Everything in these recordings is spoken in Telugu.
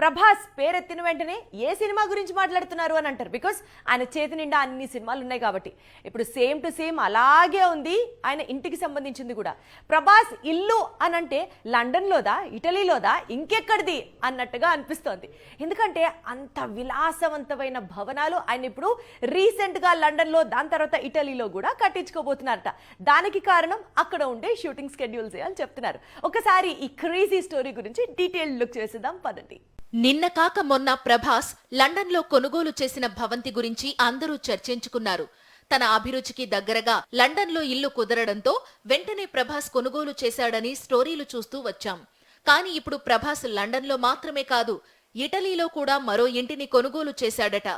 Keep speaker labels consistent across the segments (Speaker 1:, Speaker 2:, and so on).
Speaker 1: ప్రభాస్ పేరెత్తిన వెంటనే ఏ సినిమా గురించి మాట్లాడుతున్నారు అని అంటారు. బికాస్ ఆయన చేతి నిండా అన్ని సినిమాలు ఉన్నాయి కాబట్టి. ఇప్పుడు సేమ్ టు సేమ్ అలాగే ఉంది ఆయన ఇంటికి సంబంధించింది కూడా. ప్రభాస్ ఇల్లు అని అంటే లండన్లోదా, ఇటలీలోదా, ఇంకెక్కడిది అన్నట్టుగా అనిపిస్తోంది. ఎందుకంటే అంత విలాసవంతమైన భవనాలు ఆయన ఇప్పుడు రీసెంట్గా లండన్లో, దాని తర్వాత ఇటలీలో కూడా కట్టించుకోబోతున్నారట. దానికి కారణం అక్కడ ఉండే షూటింగ్ స్కెడ్యూల్స్ అని చెప్తున్నారు. ఒకసారి ఈ క్రేజీ స్టోరీ గురించి డీటెయిల్డ్ లుక్ చేసేద్దాం పదండి.
Speaker 2: నిన్న కాక మొన్న ప్రభాస్ లండన్లో కొనుగోలు చేసిన భవంతి గురించి అందరూ చర్చించుకున్నారు. తన అభిరుచికి దగ్గరగా లండన్లో ఇల్లు కుదరడంతో వెంటనే ప్రభాస్ కొనుగోలు చేశాడని స్టోరీలు చూస్తూ వచ్చాం. కానీ ఇప్పుడు ప్రభాస్ లండన్లో మాత్రమే కాదు, ఇటలీలో కూడా మరో ఇంటిని కొనుగోలు చేశాడట.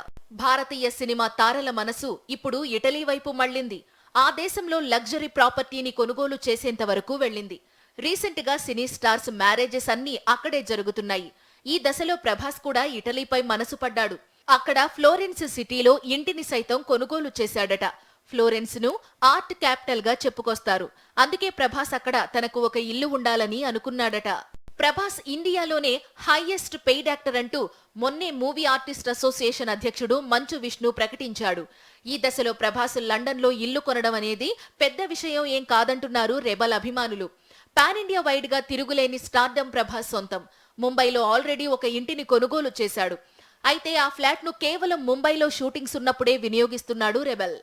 Speaker 2: భారతీయ సినిమా తారల మనసు ఇప్పుడు ఇటలీ వైపు మళ్లింది. ఆ దేశంలో లగ్జరీ ప్రాపర్టీని కొనుగోలు చేసేంత వరకు వెళ్లింది. రీసెంట్ గా సినీ స్టార్స్ మ్యారేజెస్ అన్నీ అక్కడే జరుగుతున్నాయి. ఈ దశలో ప్రభాస్ కూడా ఇటలీపై మనసు పడ్డాడు. అక్కడ ఫ్లోరెన్స్ సిటీలో ఇంటిని సైతం కొనుగోలు చేశాడట. ఫ్లోరెన్స్ ను ఆర్ట్ క్యాపిటల్ గా చెప్పుకొస్తారు. అందుకే ప్రభాస్ అక్కడ తనకు ఒక ఇల్లు ఉండాలని అనుకున్నాడట. ప్రభాస్ ఇండియాలోనే హైయెస్ట్ పెయిడ్ యాక్టర్ అంటూ మొన్నే మూవీ ఆర్టిస్ట్ అసోసియేషన్ అధ్యక్షుడు మంచు విష్ణు ప్రకటించాడు. ఈ దశలో ప్రభాస్ లండన్లో ఇల్లు కొనడం అనేది పెద్ద విషయం ఏం కాదంటున్నారు రెబల్ అభిమానులు. పాన్ ఇండియా వైడ్ గా తిరుగులేని స్టార్డమ్ ప్రభాస్ సొంతం. ముంబైలో ఆల్రెడీ ఒక ఇంటిని కొనుగోలు చేశాడు. అయితే ఆ ఫ్లాట్ ను కేవలం ముంబైలో షూటింగ్స్ ఉన్నప్పుడే వినియోగిస్తున్నాడు రెబల్.